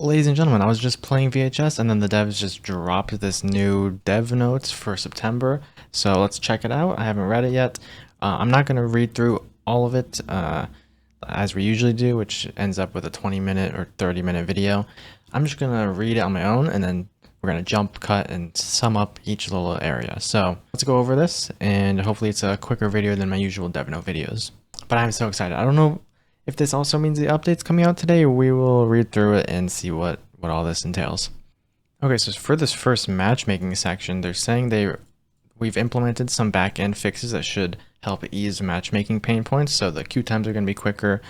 Ladies and gentlemen, I was just playing VHS and then the devs just dropped this new DevNotes for September. So let's check it out. I haven't read it yet. I'm not going to read through all of it as we usually do, which ends up with a 20-minute or 30-minute video. I'm just going to read it on my own and then we're going to jump cut and sum up each little area. So let's go over this and hopefully it's a quicker video than my usual DevNote videos. But I'm so excited. I don't know if this also means the update's coming out today. We will read through it and see what all this entails. Okay, so for this first matchmaking section, they're saying we've implemented some back-end fixes that should help ease matchmaking pain points. So the queue times are going to be quicker,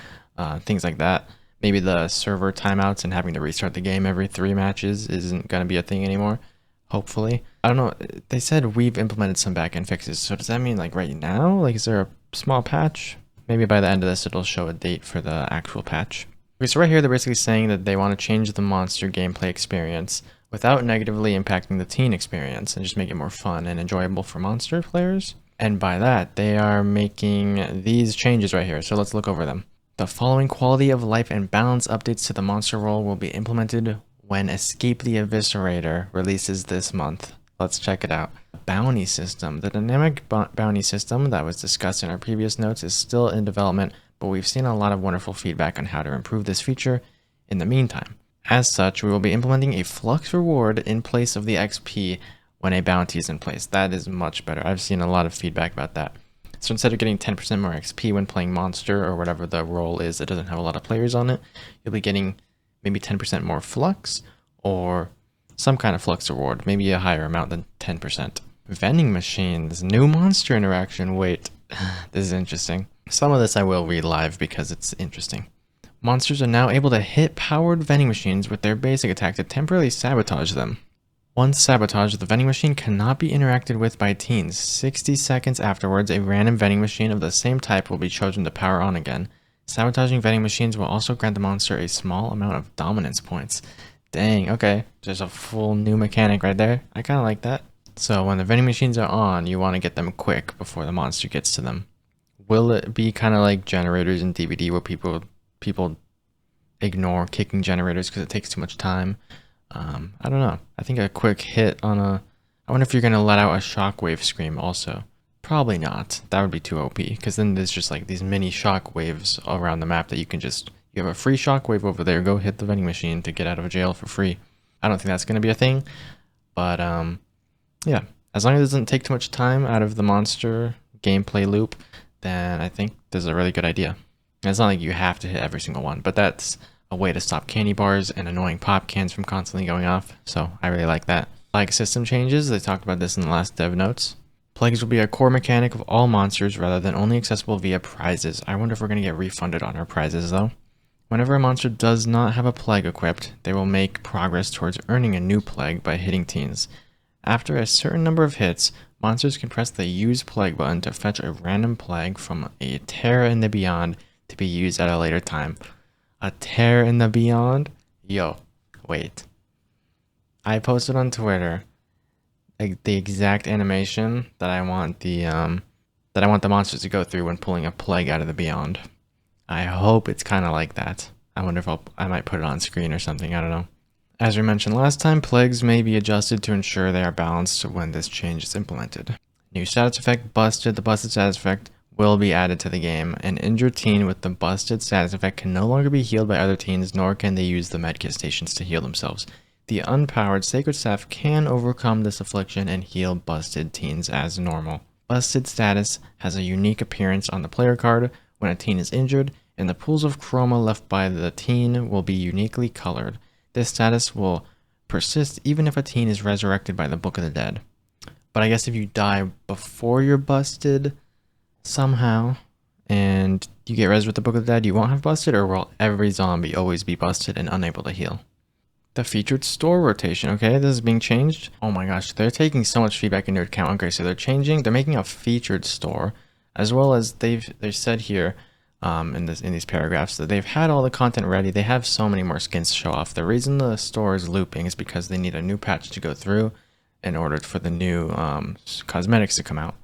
things like that. Maybe the server timeouts and having to restart the game every 3 matches isn't going to be a thing anymore. Hopefully. I don't know. They said we've implemented some back-end fixes. So does that mean like right now? Like is there a small patch? Maybe by the end of this, it'll show a date for the actual patch. Okay, so right here, they're basically saying that they want to change the monster gameplay experience without negatively impacting the teen experience and just make it more fun and enjoyable for monster players. And by that, they are making these changes right here. So let's look over them. The following quality of life and balance updates to the monster role will be implemented when Escape the Eviscerator releases this month. Let's check it out. Bounty system. The dynamic bounty system that was discussed in our previous notes is still in development, but we've seen a lot of wonderful feedback on how to improve this feature in the meantime. As such, we will be implementing a flux reward in place of the XP when a bounty is in place. That is much better. I've seen a lot of feedback about that. So instead of getting 10% more XP when playing monster or whatever the role is that doesn't have a lot of players on it, you'll be getting maybe 10% more flux or some kind of flux reward, maybe a higher amount than 10%. Vending machines, new monster interaction. Wait, this is interesting. Some of this I will read live because it's interesting. Monsters are now able to hit powered vending machines with their basic attack to temporarily sabotage them. Once sabotaged, the vending machine cannot be interacted with by teens. 60 seconds afterwards, a random vending machine of the same type will be chosen to power on again. Sabotaging vending machines will also grant the monster a small amount of dominance points. Dang, okay. There's a full new mechanic right there. I kind of like that. So when the vending machines are on, you want to get them quick before the monster gets to them. Will it be kind of like generators in DVD where people ignore kicking generators because it takes too much time? I don't know. I think a quick hit on I wonder if you're going to let out a shockwave scream also. Probably not. That would be too OP because then there's just like these mini shockwaves around the map that you can just... You have a free shockwave over there. Go hit the vending machine to get out of jail for free. I don't think that's going to be a thing. But yeah, as long as it doesn't take too much time out of the monster gameplay loop, then I think this is a really good idea. And it's not like you have to hit every single one, but that's a way to stop candy bars and annoying pop cans from constantly going off. So I really like that. Plague system changes. They talked about this in the last dev notes. Plagues will be a core mechanic of all monsters rather than only accessible via prizes. I wonder if we're going to get refunded on our prizes though. Whenever a monster does not have a plague equipped, they will make progress towards earning a new plague by hitting teens. After a certain number of hits, monsters can press the Use Plague button to fetch a random plague from a tear in the beyond to be used at a later time. A tear in the beyond? Yo, wait. I posted on Twitter like the exact animation that I want the monsters to go through when pulling a plague out of the beyond. I hope it's kind of like that. I wonder if I might put it on screen or something. I don't know. As we mentioned last time, plagues may be adjusted to ensure they are balanced when this change is implemented. New status effect Busted. The Busted status effect will be added to the game. An injured teen with the Busted status effect can no longer be healed by other teens, nor can they use the medkit stations to heal themselves. The unpowered Sacred Staff can overcome this affliction and heal Busted teens as normal. Busted status has a unique appearance on the player card when a teen is injured, and the pools of chroma left by the teen will be uniquely colored. This status will persist even if a teen is resurrected by the Book of the Dead. But I guess if you die before you're busted somehow and you get res with the Book of the Dead, you won't have busted, or will every zombie always be busted and unable to heal? The featured store rotation. Okay, this is being changed. Oh my gosh, they're taking so much feedback into account. Okay, so they're making a featured store, as well as they said here in these paragraphs that they've had all the content ready. They have so many more skins to show off. The reason the store is looping is because they need a new patch to go through in order for the new cosmetics to come out,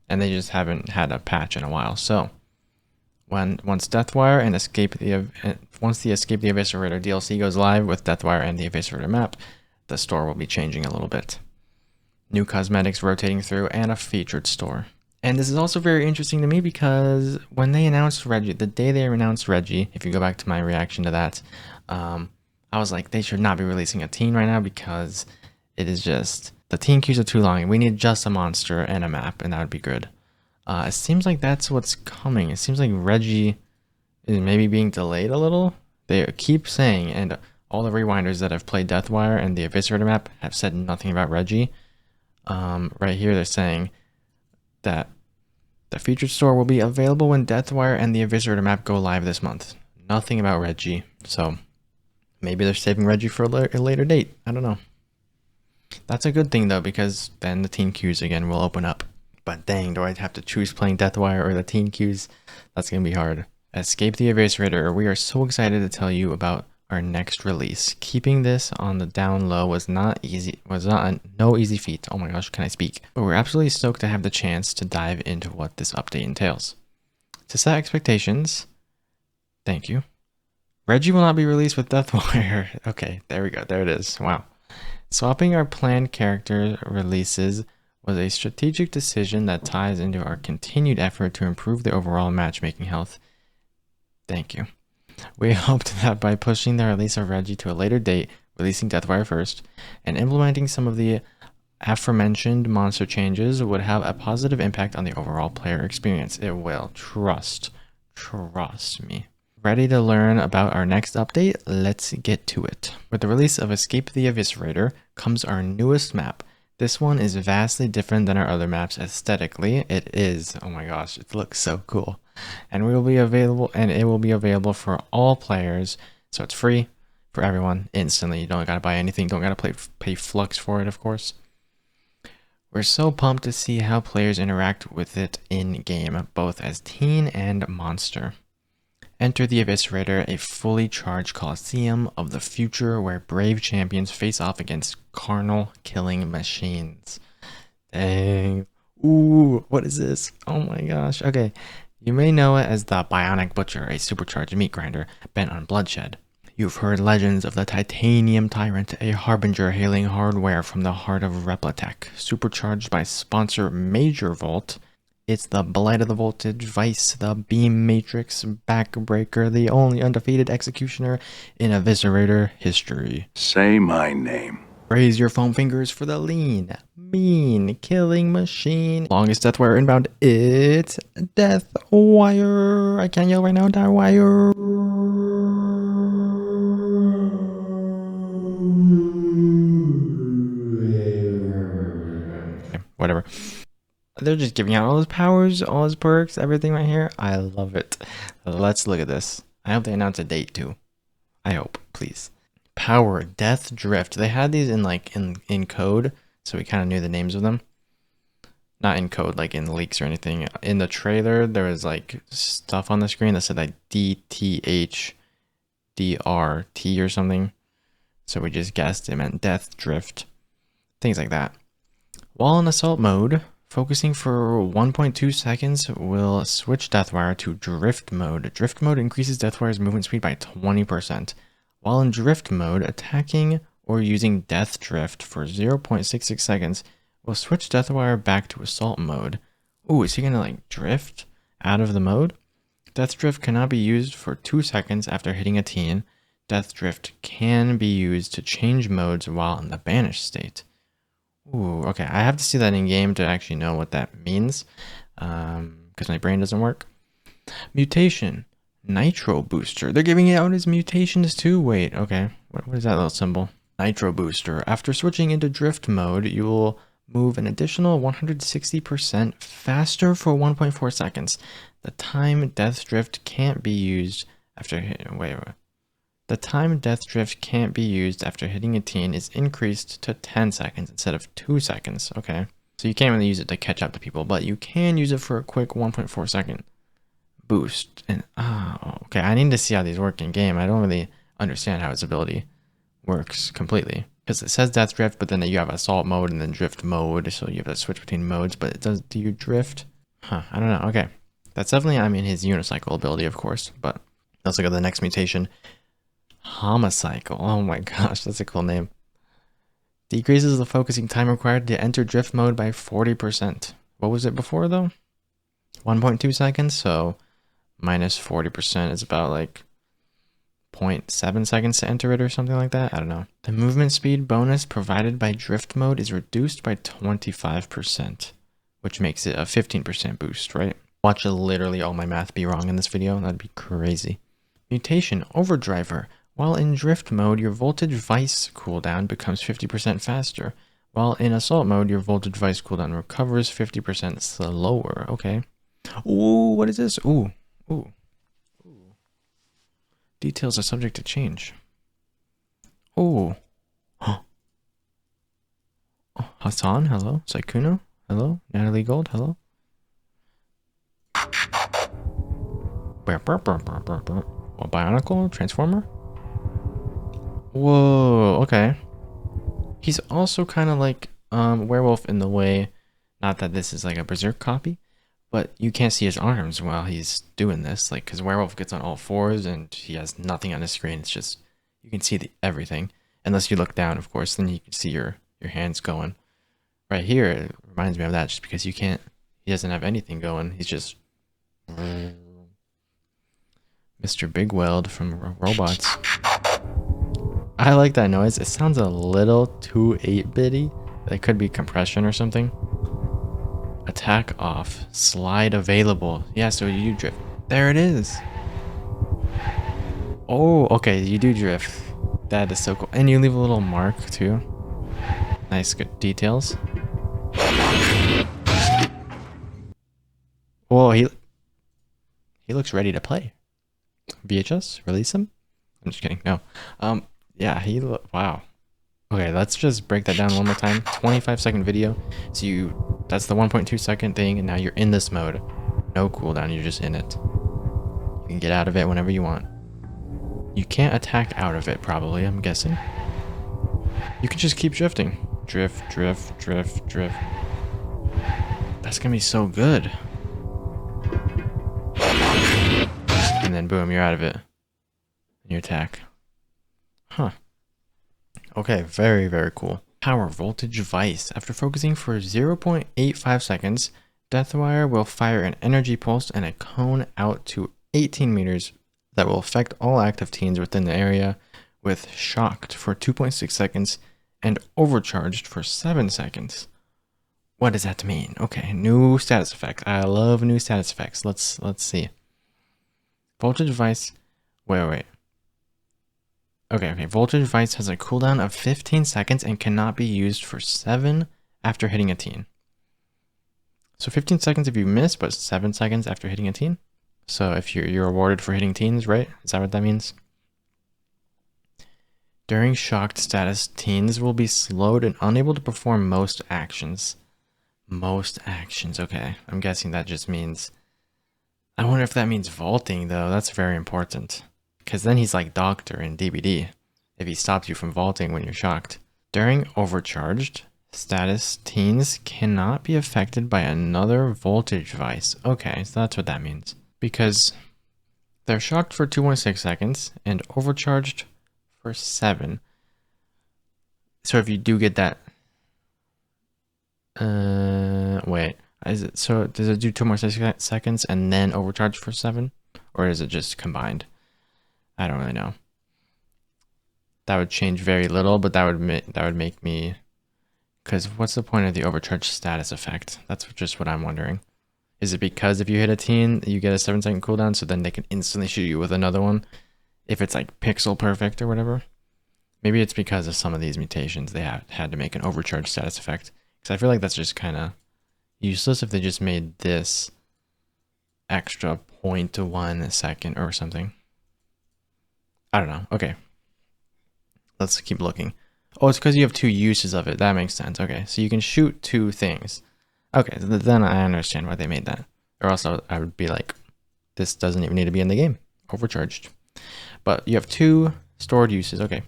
and they just haven't had a patch in a while. So Once Deathwire and once the Escape the Eviscerator DLC goes live with Deathwire and the Eviscerator map, the store will be changing a little bit. New cosmetics rotating through and a featured store. And this is also very interesting to me because when they announced Reggie, the day they announced Reggie, if you go back to my reaction to that, I was like, they should not be releasing a teen right now because it is just, the teen queues are too long. We need just a monster and a map, and that would be good. It seems like that's what's coming. It seems like Reggie is maybe being delayed a little. They keep saying, and all the rewinders that have played Deathwire and the Eviscerator map have said nothing about Reggie. Right here they're saying that the featured store will be available when Deathwire and the Eviscerator map go live this month. Nothing about Reggie, so maybe they're saving Reggie for a later date. I don't know. That's a good thing though, because then the teen queues again will open up. But dang, do I have to choose playing Deathwire or the teen queues? That's gonna be hard. Escape the Eviscerator. We are so excited to tell you about our next release. Keeping this on the down low was not no easy feat. Oh my gosh, can I speak? But we're absolutely stoked to have the chance to dive into what this update entails. To set expectations, thank you. Reggie will not be released with Deathwire. Okay, there we go. There it is. Wow. Swapping our planned character releases was a strategic decision that ties into our continued effort to improve the overall matchmaking health. Thank you. We hoped that by pushing the release of Reggie to a later date, releasing Deathwire first, and implementing some of the aforementioned monster changes would have a positive impact on the overall player experience. It will. Trust me. Ready to learn about our next update? Let's get to it. With the release of Escape the Eviscerator comes our newest map. This one is vastly different than our other maps aesthetically. It is. Oh my gosh, it looks so cool. And it will be available for all players. So it's free for everyone instantly. You don't gotta buy anything. Don't gotta pay flux for it, of course. We're so pumped to see how players interact with it in game, both as teen and monster. Enter the Eviscerator, a fully charged coliseum of the future where brave champions face off against carnal killing machines. Dang. Ooh, what is this? Oh my gosh. Okay. You may know it as the Bionic Butcher, a supercharged meat grinder bent on bloodshed. You've heard legends of the Titanium Tyrant, a harbinger hailing hardware from the heart of Replatech, supercharged by sponsor Major Volt. It's the Blight of the Voltage, Vice, the Beam Matrix, Backbreaker, the only undefeated executioner in Eviscerator history. Say my name. Raise your foam fingers for the lean, mean, killing machine. Longest Deathwire inbound, it's Deathwire. I can't yell right now, Deathwire. Okay, whatever. They're just giving out all his powers, all his perks, everything right here. I love it. Let's look at this. I hope they announce a date too. I hope, please. Power, Death Drift. They had these in code, so we kind of knew the names of them. Not in code, like in leaks or anything. In the trailer, there was like stuff on the screen that said like DTH, DRT or something. So we just guessed it meant Death Drift. Things like that. While in assault mode, focusing for 1.2 seconds will switch Deathwire to Drift mode. Drift mode increases Deathwire's movement speed by 20%. While in Drift mode, attacking or using Death Drift for 0.66 seconds will switch Deathwire back to Assault mode. Ooh, is he gonna like drift out of the mode? Death Drift cannot be used for 2 seconds after hitting a teen. Death Drift can be used to change modes while in the banished state. Ooh, okay, I have to see that in game to actually know what that means, because my brain doesn't work. Mutation, Nitro Booster. They're giving it out as mutations too. Wait, okay, what is that little symbol? Nitro Booster. After switching into Drift mode, you will move an additional 160% faster for 1.4 seconds. The time Death Drift can't be used after hitting. Wait. The time Death Drift can't be used after hitting a teen is increased to 10 seconds instead of 2 seconds. Okay. So you can't really use it to catch up to people, but you can use it for a quick 1.4 second boost. And okay, I need to see how these work in game. I don't really understand how its ability works completely. Because it says Death Drift, but then you have Assault mode and then Drift mode, so you have to switch between modes, but it does, do you drift? Huh, I don't know. Okay. That's definitely, I mean, his unicycle ability, of course, but let's look at the next mutation. Homicycle. Oh my gosh, that's a cool name. Decreases the focusing time required to enter drift mode by 40%. What was it before though? 1.2 seconds, so minus 40% is about like 0.7 seconds to enter it or something like that. I don't know. The movement speed bonus provided by drift mode is reduced by 25%, which makes it a 15% boost, right? Watch literally all my math be wrong in this video. That'd be crazy. Mutation Overdriver. While in drift mode, your voltage vice cooldown becomes 50% faster. While in assault mode, your voltage vice cooldown recovers 50% slower. Okay. Ooh, what is this? Ooh. Ooh. Details are subject to change. Ooh. Oh. Hassan, hello. Saikuno, hello. Natalie Gold, hello. Bionicle Transformer? Whoa, okay. He's also kind of like Werewolf in the way, not that this is like a Berserk copy, but you can't see his arms while he's doing this, like, because Werewolf gets on all fours and he has nothing on his screen. It's just, you can see everything. Unless you look down, of course, then you can see your hands going. Right here, it reminds me of that just because he doesn't have anything going. He's just Mr. Big Weld from Robots. I like that noise. It sounds a little too 8-bitty. It could be compression or something. Attack off. Slide available. Yeah, so you drift. There it is. Oh, okay, you do drift. That is so cool. And you leave a little mark too. Nice, good details. Whoa, he looks ready to play. VHS, release him? I'm just kidding. No. Yeah, wow. Okay, let's just break that down one more time. 25-second video. So that's the 1.2 second thing, and now you're in this mode. No cooldown, you're just in it. You can get out of it whenever you want. You can't attack out of it, probably, I'm guessing. You can just keep drifting. Drift, drift, drift, drift. That's gonna be so good. And then boom, you're out of it. And you attack. Huh. Okay, very, very cool. Power voltage vice. After focusing for 0.85 seconds, Deathwire will fire an energy pulse and a cone out to 18 meters that will affect all active teens within the area, with shocked for 2.6 seconds and overcharged for 7 seconds. What does that mean? Okay, new status effect. I love new status effects. Let's see. Voltage vice. Wait. Okay. Voltage vice has a cooldown of 15 seconds and cannot be used for 7 after hitting a teen. So 15 seconds if you miss, but 7 seconds after hitting a teen. So if you're awarded for hitting teens, right? Is that what that means? During shocked status, teens will be slowed and unable to perform most actions. Most actions, okay. I'm guessing that just means... I wonder if that means vaulting, though. That's very important. Because then he's like Doctor in DBD, if he stops you from vaulting when you're shocked. During overcharged status, teens cannot be affected by another voltage vice. Okay, so that's what that means. Because they're shocked for 2.6 seconds and overcharged for 7. So if you do get that... wait. So does it do 2 more seconds and then overcharge for 7? Or is it just combined? I don't really know. That would change very little, but that would make me... Because what's the point of the overcharge status effect? That's just what I'm wondering. Is it because if you hit a teen, you get a 7-second cooldown, so then they can instantly shoot you with another one? If it's like pixel perfect or whatever? Maybe it's because of some of these mutations they had to make an overcharge status effect. Because I feel like that's just kind of useless if they just made this extra 0.1 second or something. I don't know. Okay. Let's keep looking. Oh, it's because you have 2 uses of it. That makes sense. Okay, so you can shoot 2 things. Okay, then I understand why they made that. Or else I would be like, this doesn't even need to be in the game. Overcharged. But you have 2 stored uses. Okay.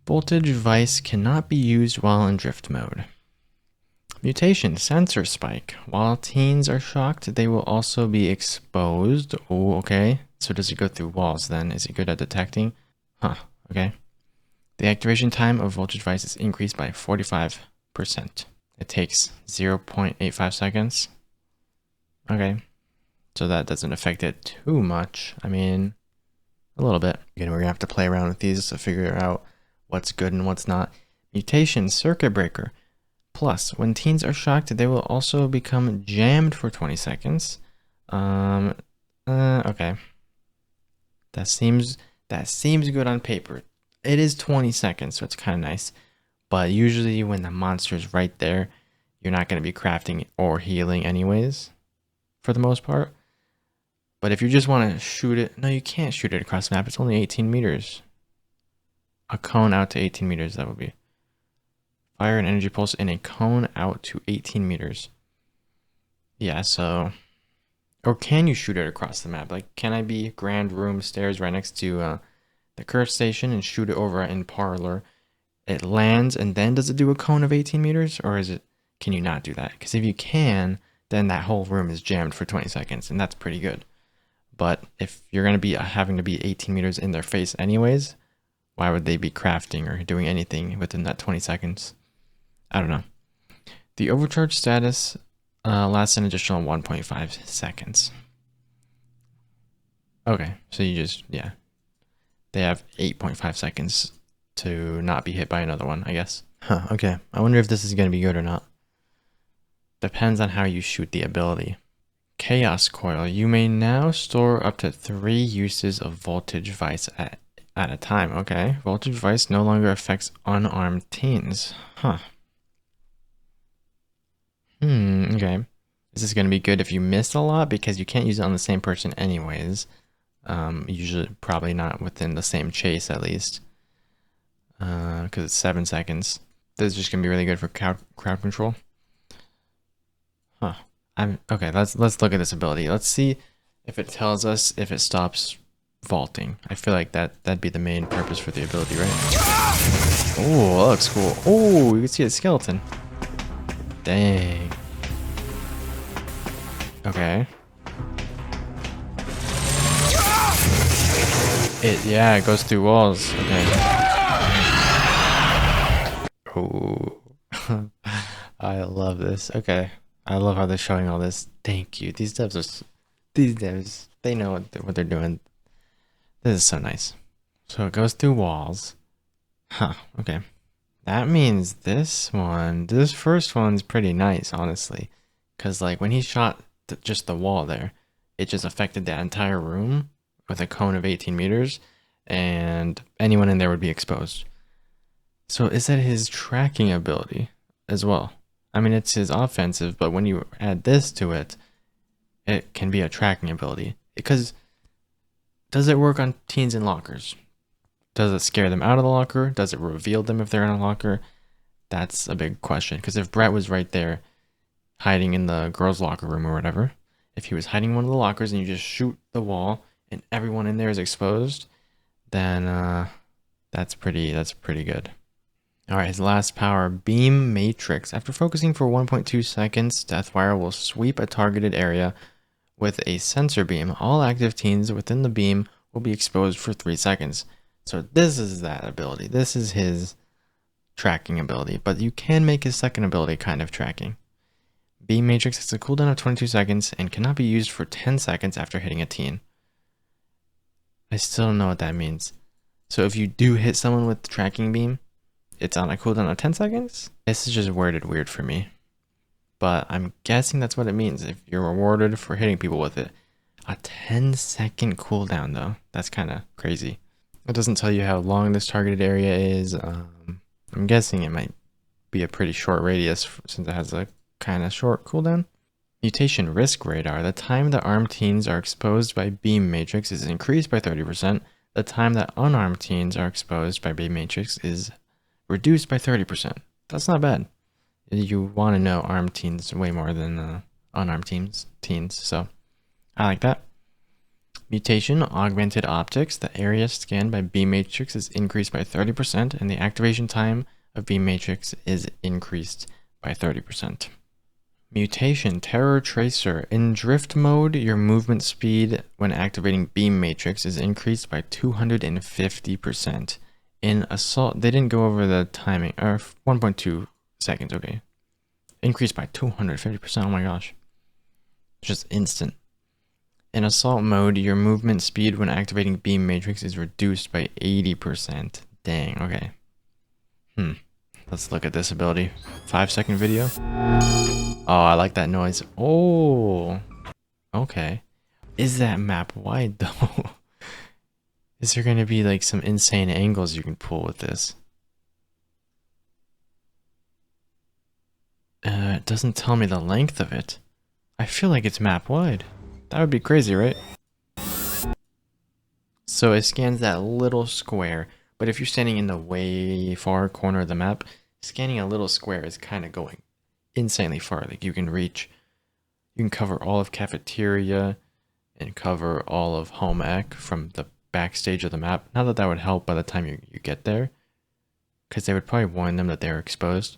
Voltage vice cannot be used while in drift mode. Mutation, sensor spike. While teens are shocked, they will also be exposed. Oh, okay. So does it go through walls then? Is it good at detecting? Huh, okay. The activation time of voltage device is increased by 45%. It takes 0.85 seconds. Okay. So that doesn't affect it too much. I mean, a little bit. Again, we're gonna have to play around with these to figure out what's good and what's not. Mutation, circuit breaker. Plus, when teens are shocked, they will also become jammed for 20 seconds. Okay. That seems good on paper. It is 20 seconds, so it's kind of nice. But usually when the monster's right there, you're not going to be crafting or healing anyways, for the most part. But if you just want to shoot it, no, you can't shoot it across the map. It's only 18 meters. A cone out to 18 meters, that would be. Fire an energy pulse in a cone out to 18 meters. Yeah, so... Or can you shoot it across the map? Like, can I be grand room stairs right next to the curse station and shoot it over in parlor? It lands and then does it do a cone of 18 meters? Or is it, can you not do that? Because if you can, then that whole room is jammed for 20 seconds and that's pretty good. But if you're going to be having to be 18 meters in their face anyways, why would they be crafting or doing anything within that 20 seconds? I don't know. The overcharge status lasts an additional 1.5 seconds. Okay, so you just, yeah. They have 8.5 seconds to not be hit by another one, I guess. Huh, okay. I wonder if this is going to be good or not. Depends on how you shoot the ability. Chaos Coil. You may now store up to 3 uses of Voltage Vice at a time. Okay. Voltage Vice no longer affects unarmed teens. Huh. Okay. Is this going to be good if you miss a lot? Because you can't use it on the same person anyways. Usually probably not within the same chase at least. Because it's 7 seconds. This is just going to be really good for crowd control. Huh. Okay, let's look at this ability. Let's see if it tells us if it stops vaulting. I feel like that'd be the main purpose for the ability, right? Oh, that looks cool. Oh, you can see a skeleton. Dang. Okay. It goes through walls. Okay. Oh. I love this. Okay. I love how they're showing all this. Thank you. These devs, they know what they're doing. This is so nice. So it goes through walls. Huh. Okay. That means this first one's pretty nice, honestly. Because, like, when he shot just the wall there, it just affected that entire room with a cone of 18 meters, and anyone in there would be exposed. So is that his tracking ability as well? I mean, it's his offensive, but when you add this to it, it can be a tracking ability. Because does it work on teens in lockers? Does it scare them out of the locker? Does it reveal them if they're in a locker? That's a big question. Because if Brett was right there hiding in the girls' locker room or whatever, if he was hiding in one of the lockers and you just shoot the wall and everyone in there is exposed, then that's pretty good. All right, his last power, Beam Matrix. After focusing for 1.2 seconds, Deathwire will sweep a targeted area with a sensor beam. All active teens within the beam will be exposed for 3 seconds. So this is that ability. This is his tracking ability, but you can make his second ability kind of tracking. Beam Matrix has a cooldown of 22 seconds and cannot be used for 10 seconds after hitting a teen. I still don't know what that means. So if you do hit someone with the tracking beam, it's on a cooldown of 10 seconds? This is just worded weird for me. But I'm guessing that's what it means if you're rewarded for hitting people with it. A 10-second cooldown though. That's kind of crazy. It doesn't tell you how long this targeted area is. I'm guessing it might be a pretty short radius since it has a kind of short cooldown. Mutation Risk Radar. The time that armed teens are exposed by Beam Matrix is increased by 30%. The time that unarmed teens are exposed by Beam Matrix is reduced by 30%. That's not bad. You want to know armed teens way more than unarmed teens, so I like that. Mutation Augmented Optics. The area scanned by Beam Matrix is increased by 30%, and the activation time of Beam Matrix is increased by 30%. Mutation Terror Tracer. In drift mode, your movement speed when activating beam matrix is increased by 250%. In assault, they didn't go over the timing, or 1.2 seconds, okay. Increased by 250%, oh my gosh. Just instant. In assault mode, your movement speed when activating beam matrix is reduced by 80%. Dang, okay. Let's look at this ability. 5-second video. Oh, I like that noise. Oh, okay. Is that map wide though? Is there going to be like some insane angles you can pull with this? It doesn't tell me the length of it. I feel like it's map wide. That would be crazy, right? So it scans that little square, but if you're standing in the way far corner of the map, scanning a little square is kind of going insanely far. Like you can cover all of cafeteria and cover all of home ec from the backstage of the map. Not that that would help by the time you get there, because they would probably warn them that they're exposed.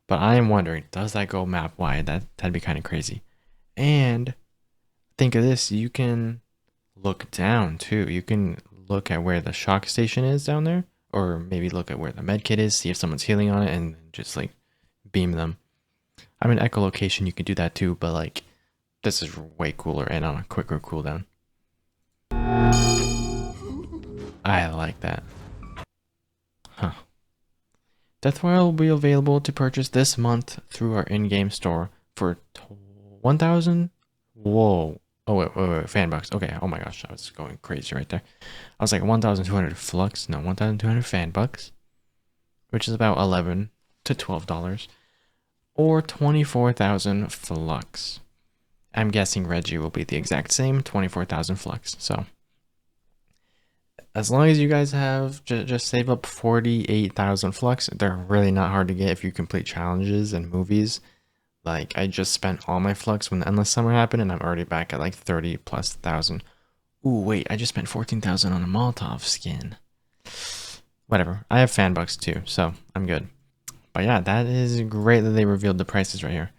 But I am wondering, does that go map wide? That'd be kind of crazy. And think of this, you can look down too. You can look at where the shock station is down there, or maybe look at where the med kit is, see if someone's healing on it, and just like beam them. I mean, echolocation, you can do that too, but like this is way cooler and on a quicker cooldown. I like that. Huh. Deathwire will be available to purchase this month through our in-game store for 1,000. Whoa. Oh, wait, fan bucks. Okay, oh my gosh, I was going crazy right there. I was like 1,200 flux. No, 1,200 fan bucks, which is about $11 to $12. Or 24,000 flux. I'm guessing Reggie will be the exact same, 24,000 flux. So as long as you guys have just save up 48,000 flux, they're really not hard to get if you complete challenges and movies. Like I just spent all my flux when the Endless Summer happened, and I'm already back at like 30,000+. Ooh, wait, I just spent 14,000 on a Molotov skin. Whatever, I have fan bucks too, so I'm good. But yeah, that is great that they revealed the prices right here.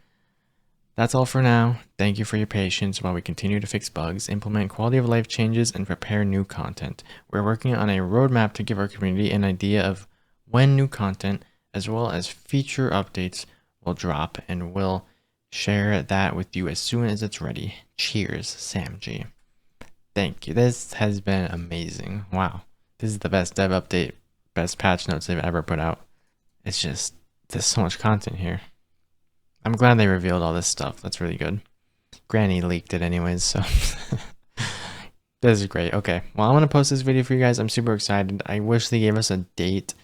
That's all for now. Thank you for your patience while we continue to fix bugs, implement quality of life changes, and prepare new content. We're working on a roadmap to give our community an idea of when new content, as well as feature updates, will drop, and we'll share that with you as soon as it's ready. Cheers, Sam G. Thank you. This has been amazing. Wow. This is the best dev update, best patch notes they've ever put out. It's just, there's so much content here. I'm glad they revealed all this stuff. That's really good. Granny leaked it anyways, so this is great. Okay, well, I'm going to post this video for you guys. I'm super excited. I wish they gave us a date,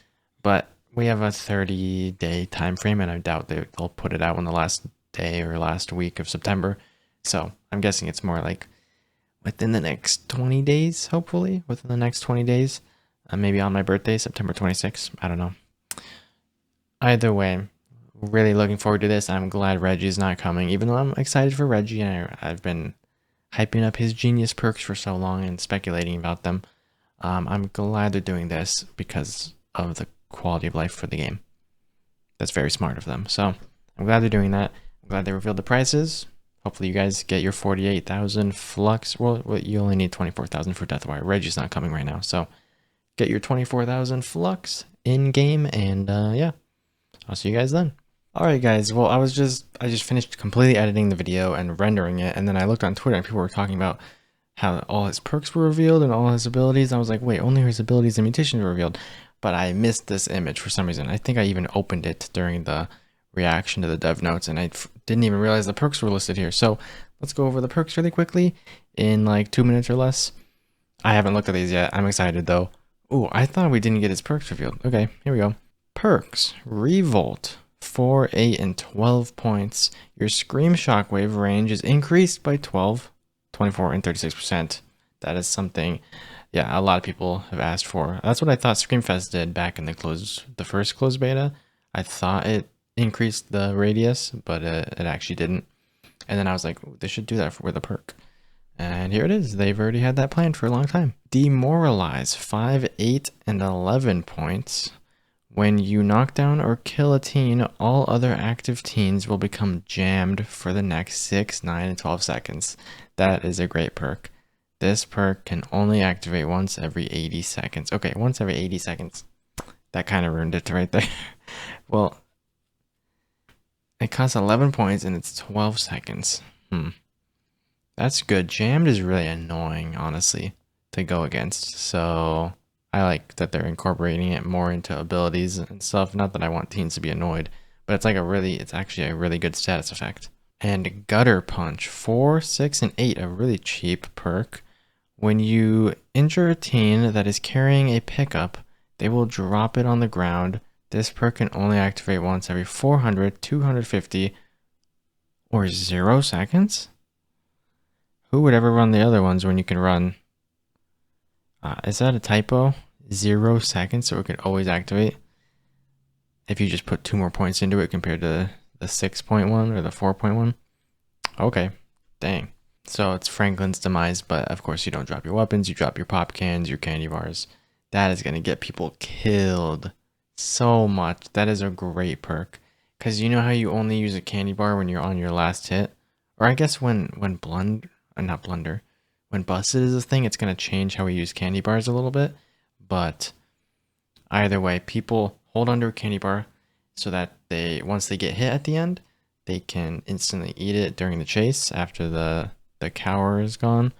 but we have a 30-day time frame, and I doubt they'll put it out on the last day or last week of September. So I'm guessing it's more like within the next 20 days, hopefully, within the next 20 days. Maybe on my birthday, September 26th. I don't know. Either way, really looking forward to this. I'm glad Reggie's not coming, even though I'm excited for Reggie, and I've been hyping up his genius perks for so long and speculating about them. I'm glad they're doing this because of the quality of life for the game. That's very smart of them. So I'm glad they're doing that. I'm glad they revealed the prices. Hopefully you guys get your 48,000 flux. Well, you only need 24,000 for Deathwire. Reggie's not coming right now, so get your 24,000 flux in game, and yeah, I'll see you guys then. Alright guys, well I just finished completely editing the video and rendering it, and then I looked on Twitter and people were talking about how all his perks were revealed and all his abilities. I was like, wait, only his abilities and mutations were revealed. But I missed this image for some reason. I think I even opened it during the reaction to the dev notes, and I didn't even realize the perks were listed here. So let's go over the perks really quickly in like 2 minutes or less. I haven't looked at these yet. I'm excited though. Ooh, I thought we didn't get his perks revealed. Okay, here we go. Perks. Revolt. 4, 8, and 12 points. Your Scream Shockwave range is increased by 12, 24, and 36%. That is something, yeah, a lot of people have asked for. That's what I thought Screamfest did back in the first closed beta. I thought it increased the radius, but it actually didn't. And then I was like, ooh, they should do that with a perk. And here it is. They've already had that planned for a long time. Demoralize. 5, 8, and 11 points. When you knock down or kill a teen, all other active teens will become jammed for the next 6, 9, and 12 seconds. That is a great perk. This perk can only activate once every 80 seconds. Okay, once every 80 seconds. That kind of ruined it right there. Well, it costs 11 points and it's 12 seconds. That's good. Jammed is really annoying, honestly, to go against. So I like that they're incorporating it more into abilities and stuff. Not that I want teens to be annoyed, but it's like it's actually a really good status effect. And Gutter Punch, 4, 6, and 8, a really cheap perk. When you injure a teen that is carrying a pickup, they will drop it on the ground. This perk can only activate once every 400, 250, or 0 seconds? Who would ever run the other ones when you can run? Is that a typo? 0 seconds, so it could always activate? If you just put 2 more points into it compared to the 6.1 or the 4.1? Okay, dang. So it's Franklin's demise, but of course you don't drop your weapons, you drop your pop cans, your candy bars. That is going to get people killed so much. That is a great perk. Because you know how you only use a candy bar when you're on your last hit? Or I guess when busted is a thing, it's going to change how we use candy bars a little bit. But either way, people hold onto a candy bar so that once they get hit at the end, they can instantly eat it during the chase after the cower is gone.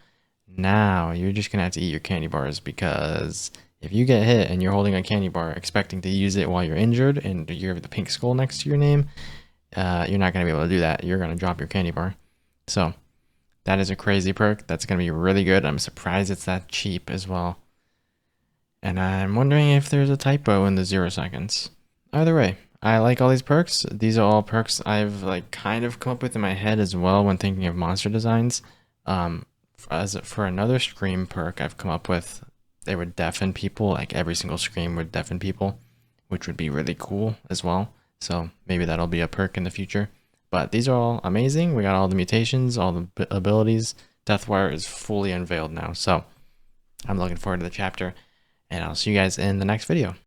Now you're just going to have to eat your candy bars, because if you get hit and you're holding a candy bar expecting to use it while you're injured and you have the pink skull next to your name, you're not going to be able to do that. You're going to drop your candy bar. So that is a crazy perk. That's going to be really good. I'm surprised it's that cheap as well. And I'm wondering if there's a typo in the 0 seconds. Either way, I like all these perks. These are all perks I've kind of come up with in my head as well when thinking of monster designs. For another scream perk I've come up with, they would deafen people. Like every single scream would deafen people, which would be really cool as well. So maybe that'll be a perk in the future. But these are all amazing. We got all the mutations, all the abilities. Deathwire is fully unveiled now. So I'm looking forward to the chapter, and I'll see you guys in the next video.